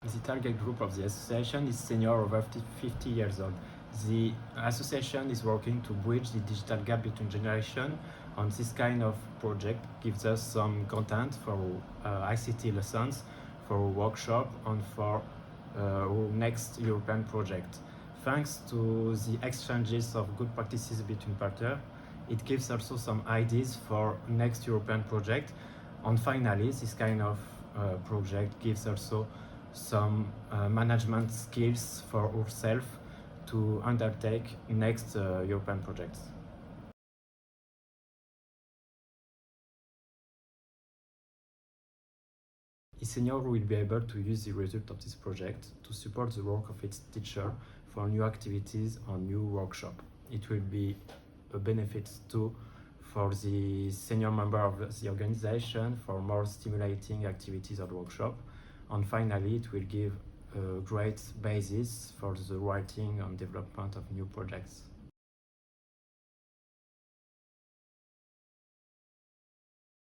The target group of the association is senior over 50 years old. The association is working to bridge the digital gap between generations. On this kind of project gives us some content for ICT lessons, for workshop, and for our next European project. Thanks to the exchanges of good practices between partners, it gives also some ideas for next European project. And finally, this kind of project gives also some management skills for ourselves to undertake next European projects. A senior will be able to use the result of this project to support the work of its teacher for new activities or new workshop. It will be a benefit too for the senior member of the organization for more stimulating activities or workshop. And finally, it will give a great basis for the writing and development of new projects.